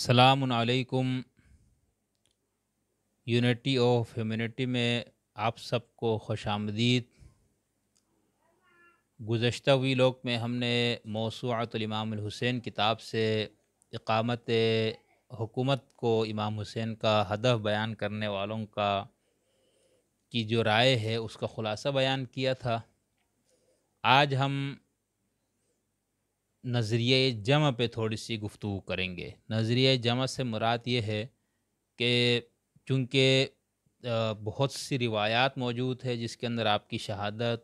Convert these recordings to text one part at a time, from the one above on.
السلام علیکم۔ Unity of humanity میں آپ سب کو خوش آمدید۔ گزشتہ ویلاگ میں ہم نے موسوعۃ الامام الحسین کتاب سے اقامت حکومت کو امام حسین کا ہدف بیان کرنے والوں کی جو رائے ہے اس کا خلاصہ بیان کیا تھا۔ آج ہم نظریہ جمع پہ تھوڑی سی گفتگو کریں گے۔ نظریہ جمع سے مراد یہ ہے کہ چونکہ بہت سی روایات موجود ہے جس کے اندر آپ کی شہادت،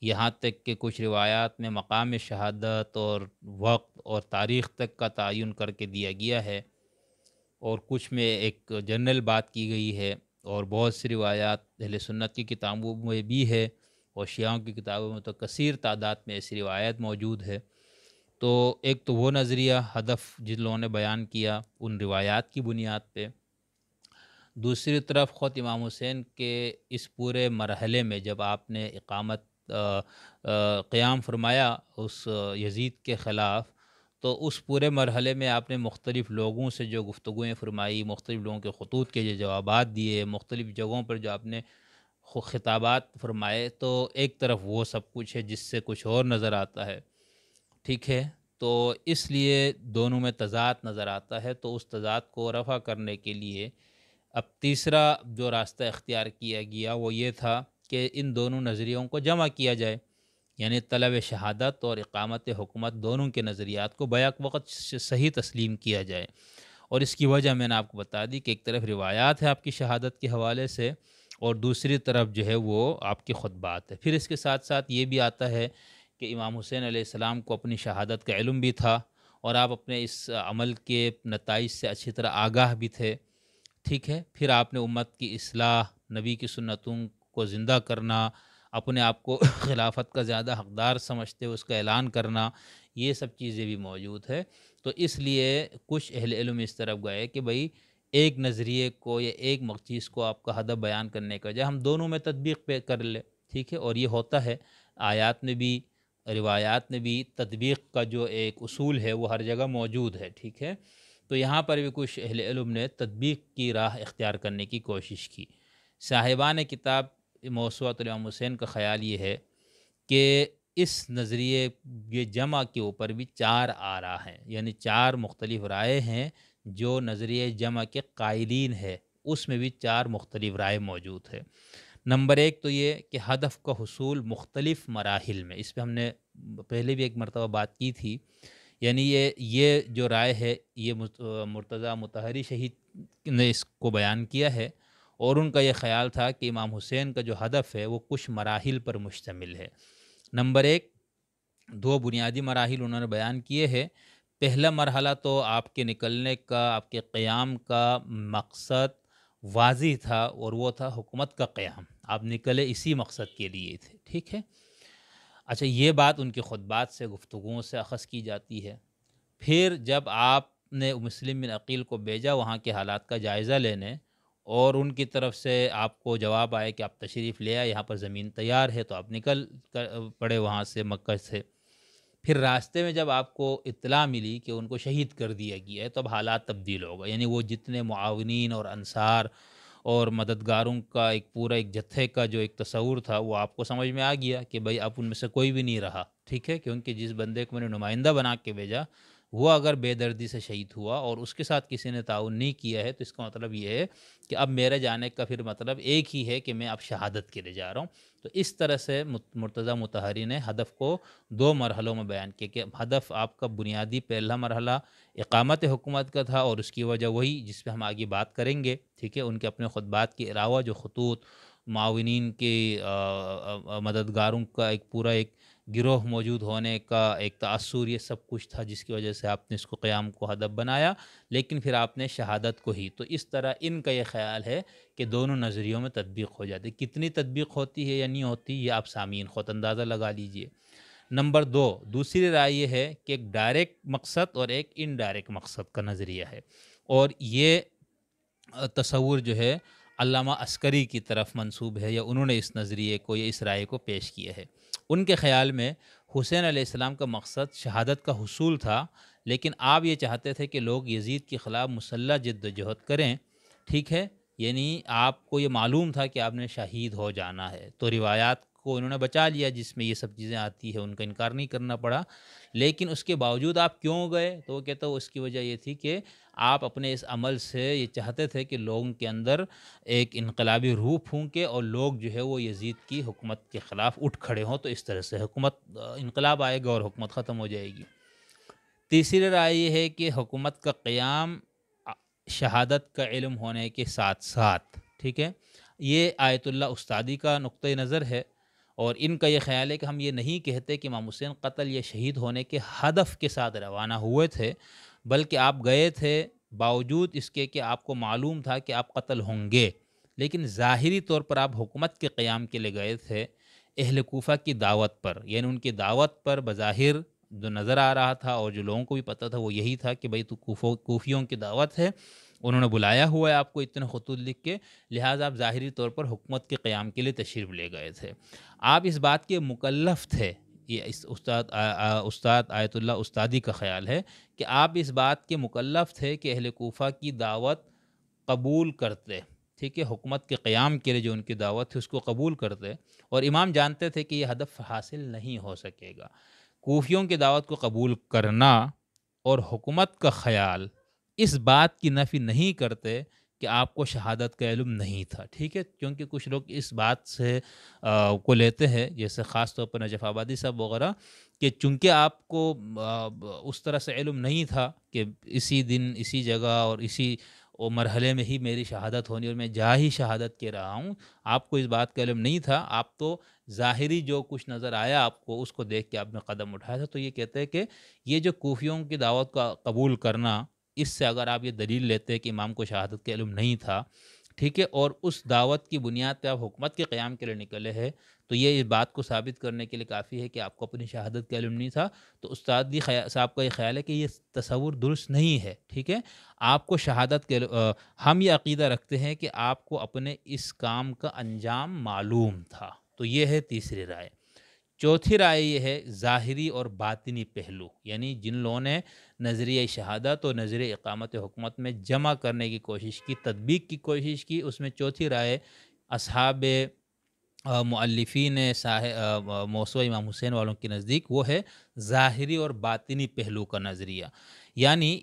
یہاں تک کہ کچھ روایات میں مقام شہادت اور وقت اور تاریخ تک کا تعین کر کے دیا گیا ہے، اور کچھ میں ایک جنرل بات کی گئی ہے، اور بہت سی روایات اہل سنت کی کتابوں میں بھی ہے اور شیعوں کی کتابوں میں تو کثیر تعداد میں ایسی روایت موجود ہے۔ تو ایک تو وہ نظریہ ہدف جن لوگوں نے بیان کیا ان روایات کی بنیاد پہ، دوسری طرف خود امام حسین کے اس پورے مرحلے میں جب آپ نے اقامت قیام فرمایا اس یزید کے خلاف، تو اس پورے مرحلے میں آپ نے مختلف لوگوں سے جو گفتگویں فرمائی، مختلف لوگوں کے خطوط کے جو جوابات دیے، مختلف جگہوں پر جو آپ نے خطابات فرمائے، تو ایک طرف وہ سب کچھ ہے جس سے کچھ اور نظر آتا ہے، ٹھیک ہے۔ تو اس لیے دونوں میں تضاد نظر آتا ہے، تو اس تضاد کو رفع کرنے کے لیے اب تیسرا جو راستہ اختیار کیا گیا وہ یہ تھا کہ ان دونوں نظریوں کو جمع کیا جائے، یعنی طلب شہادت اور اقامت حکومت دونوں کے نظریات کو بیک وقت صحیح تسلیم کیا جائے۔ اور اس کی وجہ میں نے آپ کو بتا دی کہ ایک طرف روایات ہے آپ کی شہادت کے حوالے سے، اور دوسری طرف جو ہے وہ آپ کی خطبات ہے۔ پھر اس کے ساتھ ساتھ یہ بھی آتا ہے کہ امام حسین علیہ السلام کو اپنی شہادت کا علم بھی تھا، اور آپ اپنے اس عمل کے نتائج سے اچھی طرح آگاہ بھی تھے، ٹھیک ہے۔ پھر آپ نے امت کی اصلاح، نبی کی سنتوں کو زندہ کرنا، اپنے آپ کو خلافت کا زیادہ حقدار سمجھتے اس کا اعلان کرنا، یہ سب چیزیں بھی موجود ہے۔ تو اس لیے کچھ اہل علم اس طرف گئے کہ بھئی ایک نظریے کو یا ایک چیز کو آپ کا ہدف بیان کرنے کا جائے ہم دونوں میں تطبیق پہ کر لیں، ٹھیک ہے۔ اور یہ ہوتا ہے آیات میں بھی، روایات میں بھی تطبیق کا جو ایک اصول ہے وہ ہر جگہ موجود ہے، ٹھیک ہے۔ تو یہاں پر بھی کچھ اہل علم نے تطبیق کی راہ اختیار کرنے کی کوشش کی۔ صاحبان کتاب موسوعۃ الامام حسین کا خیال یہ ہے کہ اس نظریے یہ جمع کے اوپر بھی چار آراء ہیں، یعنی چار مختلف رائے ہیں جو نظریہ جمع کے قائلین ہے، اس میں بھی چار مختلف رائے موجود ہے۔ نمبر ایک تو یہ کہ ہدف کا حصول مختلف مراحل میں، اس پہ ہم نے پہلے بھی ایک مرتبہ بات کی تھی، یعنی یہ جو رائے ہے یہ مرتضیٰ مطہری شہید نے اس کو بیان کیا ہے، اور ان کا یہ خیال تھا کہ امام حسین کا جو ہدف ہے وہ کچھ مراحل پر مشتمل ہے۔ نمبر ایک، دو بنیادی مراحل انہوں نے بیان کیے ہیں۔ پہلا مرحلہ تو آپ کے نکلنے کا، آپ کے قیام کا مقصد واضح تھا، اور وہ تھا حکومت کا قیام، آپ نکلے اسی مقصد کے لیے تھے، ٹھیک ہے۔ اچھا، یہ بات ان کے خطبات سے، گفتگوؤں سے اخذ کی جاتی ہے۔ پھر جب آپ نے مسلم بن عقیل کو بھیجا وہاں کے حالات کا جائزہ لینے، اور ان کی طرف سے آپ کو جواب آئے کہ آپ تشریف لے آئے، یہاں پر زمین تیار ہے، تو آپ نکل پڑے وہاں سے، مکہ سے۔ پھر راستے میں جب آپ کو اطلاع ملی کہ ان کو شہید کر دیا گیا ہے، تو اب حالات تبدیل ہو گئے، یعنی وہ جتنے معاونین اور انصار اور مددگاروں کا ایک پورا ایک جتھے کا جو ایک تصور تھا وہ آپ کو سمجھ میں آ گیا کہ بھئی اب ان میں سے کوئی بھی نہیں رہا، ٹھیک ہے، کیونکہ جس بندے کو میں نے نمائندہ بنا کے بھیجا وہ اگر بے دردی سے شہید ہوا اور اس کے ساتھ کسی نے تعاون نہیں کیا ہے، تو اس کا مطلب یہ ہے کہ اب میرے جانے کا پھر مطلب ایک ہی ہے کہ میں اب شہادت کے لیے جا رہا ہوں۔ تو اس طرح سے مرتضیٰ مطہری نے ہدف کو دو مرحلوں میں بیان کیا کہ ہدف آپ کا بنیادی پہلا مرحلہ اقامت حکومت کا تھا، اور اس کی وجہ وہی جس پہ ہم آگے بات کریں گے، ٹھیک ہے۔ ان کے اپنے خطبات کے علاوہ جو خطوط، معاونین کے مددگاروں کا ایک پورا ایک گروہ موجود ہونے کا ایک تأثر، یہ سب کچھ تھا جس کی وجہ سے آپ نے اس کو قیام کو ہدف بنایا، لیکن پھر آپ نے شہادت کو ہی۔ تو اس طرح ان کا یہ خیال ہے کہ دونوں نظریوں میں تطبیق ہو جاتی، کتنی تطبیق ہوتی ہے یا نہیں ہوتی یہ آپ سامعین خود اندازہ لگا لیجئے۔ نمبر دو، دوسری رائے یہ ہے کہ ایک ڈائریکٹ مقصد اور ایک انڈائریکٹ مقصد کا نظریہ ہے، اور یہ تصور جو ہے علامہ عسکری کی طرف منسوب ہے، یا انہوں نے اس نظریے کو یا اس رائے کو پیش کیا ہے۔ ان کے خیال میں حسین علیہ السلام کا مقصد شہادت کا حصول تھا، لیکن آپ یہ چاہتے تھے کہ لوگ یزید کے خلاف مسلح جد و جہد کریں، ٹھیک ہے، یعنی آپ کو یہ معلوم تھا کہ آپ نے شہید ہو جانا ہے، تو روایات کو انہوں نے بچا لیا جس میں یہ سب چیزیں آتی ہیں، ان کا انکار نہیں کرنا پڑا، لیکن اس کے باوجود آپ کیوں گئے؟ تو وہ کہتا ہے اس کی وجہ یہ تھی کہ آپ اپنے اس عمل سے یہ چاہتے تھے کہ لوگوں کے اندر ایک انقلابی روح پھونکے اور لوگ جو ہے وہ یزید کی حکومت کے خلاف اٹھ کھڑے ہوں، تو اس طرح سے انقلاب آئے گا اور حکومت ختم ہو جائے گی۔ تیسری رائے یہ ہے کہ حکومت کا قیام شہادت کا علم ہونے کے ساتھ ساتھ، ٹھیک ہے، یہ آیت اللہ استادی کا نقطۂ نظر ہے، اور ان کا یہ خیال ہے کہ ہم یہ نہیں کہتے کہ امام حسین قتل یا شہید ہونے کے ہدف کے ساتھ روانہ ہوئے تھے، بلکہ آپ گئے تھے باوجود اس کے کہ آپ کو معلوم تھا کہ آپ قتل ہوں گے، لیکن ظاہری طور پر آپ حکومت کے قیام کے لیے گئے تھے اہل کوفہ کی دعوت پر، یعنی ان کی دعوت پر بظاہر جو نظر آ رہا تھا اور جو لوگوں کو بھی پتہ تھا وہ یہی تھا کہ بھئی تو کوفیوں کی دعوت ہے، انہوں نے بلایا ہوا ہے آپ کو اتنے خطوط لکھ کے، لہٰذا آپ ظاہری طور پر حکومت کے قیام کے لیے تشریف لے گئے تھے۔ آپ اس بات کے مکلف تھے، یہ اس استاد آیت اللہ استادی کا خیال ہے کہ آپ اس بات کے مکلف تھے کہ اہل کوفہ کی دعوت قبول کرتے، ٹھیک ہے، حکومت کے قیام کے لیے جو ان کی دعوت تھی اس کو قبول کرتے، اور امام جانتے تھے کہ یہ ہدف حاصل نہیں ہو سکے گا۔ کوفیوں کی دعوت کو قبول کرنا اور حکومت کا خیال اس بات کی نفی نہیں کرتے کہ آپ کو شہادت کا علم نہیں تھا، ٹھیک ہے، کیونکہ کچھ لوگ اس بات سے کو لیتے ہیں، جیسے خاص طور پر نجف آبادی صاحب وغیرہ، کہ چونکہ آپ کو اس طرح سے علم نہیں تھا کہ اسی دن اسی جگہ اور اسی مرحلے میں ہی میری شہادت ہونی اور میں جا ہی شہادت کے رہا ہوں، آپ کو اس بات کا علم نہیں تھا، آپ تو ظاہری جو کچھ نظر آیا آپ کو اس کو دیکھ کے آپ نے قدم اٹھایا تھا۔ تو یہ کہتے ہیں کہ یہ جو کوفیوں کی دعوت کا قبول کرنا، اس سے اگر آپ یہ دلیل لیتے ہیں کہ امام کو شہادت کا علم نہیں تھا، ٹھیک ہے، اور اس دعوت کی بنیاد پہ آپ حکومت کے قیام کے لیے نکلے ہیں، تو یہ اس بات کو ثابت کرنے کے لیے کافی ہے کہ آپ کو اپنی شہادت کا علم نہیں تھا۔ تو استاد صاحب کا یہ خیال ہے کہ یہ تصور درست نہیں ہے، ٹھیک ہے، آپ کو شہادت کے ہم یہ عقیدہ رکھتے ہیں کہ آپ کو اپنے اس کام کا انجام معلوم تھا۔ تو یہ ہے تیسری رائے۔ چوتھی رائے یہ ہے ظاہری اور باطنی پہلو، یعنی جن لوگوں نے نظریہ شہادت اور نظریہ اقامت حکومت میں جمع کرنے کی کوشش کی، تطبیق کی کوشش کی، اس میں چوتھی رائے اصحاب مؤلفین موسوعہ امام حسین والوں کے نزدیک وہ ہے ظاہری اور باطنی پہلو کا نظریہ، یعنی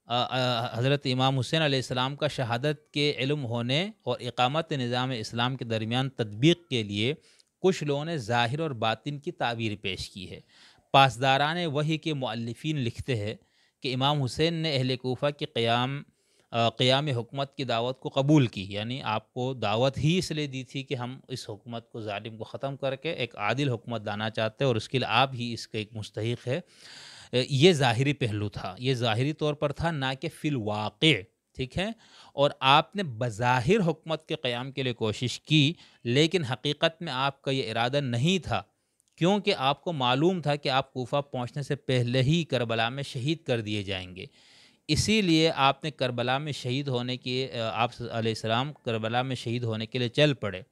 حضرت امام حسین علیہ السلام کا شہادت کے علم ہونے اور اقامت نظام اسلام کے درمیان تطبیق کے لیے کچھ لوگوں نے ظاہر اور باطن کی تعبیر پیش کی ہے۔ پاسداران وحی کے مؤلفین لکھتے ہیں کہ امام حسین نے اہل کوفہ کے قیام حکومت کی دعوت کو قبول کی، یعنی آپ کو دعوت ہی اس لیے دی تھی کہ ہم اس حکومت کو ظالم کو ختم کر کے ایک عادل حکومت لانا چاہتے ہیں اور اس کے لیے آپ ہی اس کے ایک مستحق ہے۔ یہ ظاہری پہلو تھا، یہ ظاہری طور پر تھا، نہ کہ فی الواقع، ٹھیک ہے، اور آپ نے بظاہر حکومت کے قیام کے لیے کوشش کی، لیکن حقیقت میں آپ کا یہ ارادہ نہیں تھا، کیونکہ آپ کو معلوم تھا کہ آپ کوفہ پہنچنے سے پہلے ہی کربلا میں شہید کر دیے جائیں گے، اسی لیے آپ نے کربلا میں شہید ہونے کی آپ علیہ السلام کربلا میں شہید ہونے کے لیے چل پڑے۔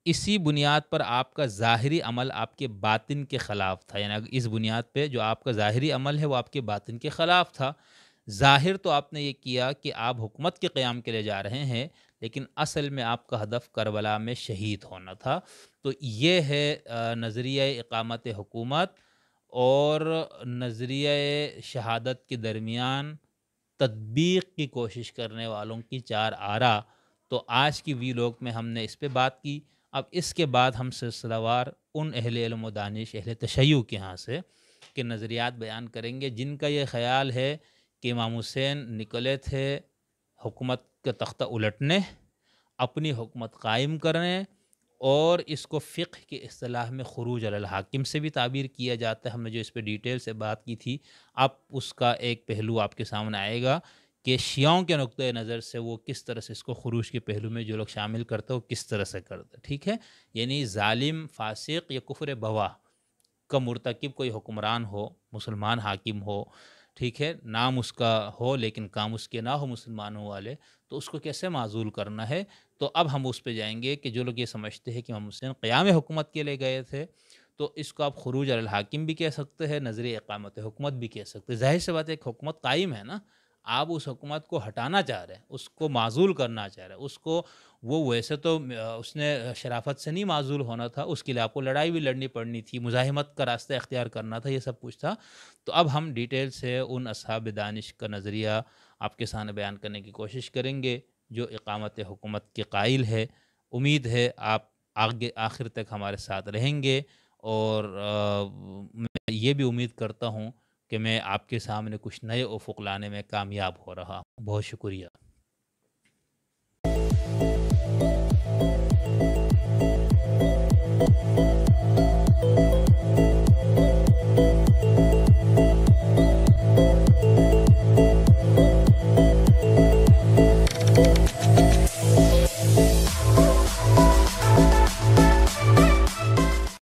اسی بنیاد پر آپ کا ظاہری عمل آپ کے باطن کے خلاف تھا، یعنی اس بنیاد پہ جو آپ کا ظاہری عمل ہے وہ آپ کے باطن کے خلاف تھا۔ ظاہر تو آپ نے یہ کیا کہ آپ حکومت کے قیام کے لیے جا رہے ہیں، لیکن اصل میں آپ کا ہدف کربلا میں شہید ہونا تھا۔ تو یہ ہے نظریہ اقامت حکومت اور نظریہ شہادت کے درمیان تطبیق کی کوشش کرنے والوں کی چار آرا۔ تو آج کی ویلوگ میں ہم نے اس پہ بات کی۔ اب اس کے بعد ہم سلسلہ وار ان اہل علم و دانش اہل تشیع کے ہاں سے کے نظریات بیان کریں گے جن کا یہ خیال ہے کہ امام حسین نکلے تھے حکومت کا تختہ الٹنے، اپنی حکومت قائم کرنے، اور اس کو فقہ کی اصطلاح میں خروج علی الحاکم سے بھی تعبیر کیا جاتا ہے۔ ہم نے جو اس پہ ڈیٹیل سے بات کی تھی، اب اس کا ایک پہلو آپ کے سامنے آئے گا کہ شیعوں کے نقطۂ نظر سے وہ کس طرح سے اس کو خروج کے پہلو میں جو لوگ شامل کرتے ہیں وہ کس طرح سے کرتے ہیں، ٹھیک ہے، یعنی ظالم، فاسق یا کفر بواح کا مرتکب کوئی حکمران ہو، مسلمان حاکم ہو، ٹھیک ہے، نام اس کا ہو لیکن کام اس کے نہ ہو مسلمانوں والے، تو اس کو کیسے معزول کرنا ہے۔ تو اب ہم اس پہ جائیں گے کہ جو لوگ یہ سمجھتے ہیں کہ امام حسین قیام حکومت کے لیے گئے تھے، تو اس کو آپ خروج علی الحاکم بھی کہہ سکتے ہیں، نظریہ اقامت حکومت بھی کہہ سکتے ہیں۔ ظاہر سی بات ہے ایک حکومت قائم ہے نا، آپ اس حکومت کو ہٹانا چاہ رہے ہیں، اس کو معزول کرنا چاہ رہے ہیں، اس کو وہ ویسے تو اس نے شرافت سے نہیں معزول ہونا تھا، اس کے لیے آپ کو لڑائی بھی لڑنی پڑنی تھی، مزاحمت کا راستہ اختیار کرنا تھا، یہ سب کچھ تھا۔ تو اب ہم ڈیٹیل سے ان اصحاب دانش کا نظریہ آپ کے سامنے بیان کرنے کی کوشش کریں گے جو اقامت حکومت کے قائل ہے۔ امید ہے آپ آگے آخر تک ہمارے ساتھ رہیں گے، اور میں یہ بھی امید کرتا ہوں کہ میں آپ کے سامنے کچھ نئے افق لانے میں کامیاب ہو رہا ہوں۔ بہت شکریہ۔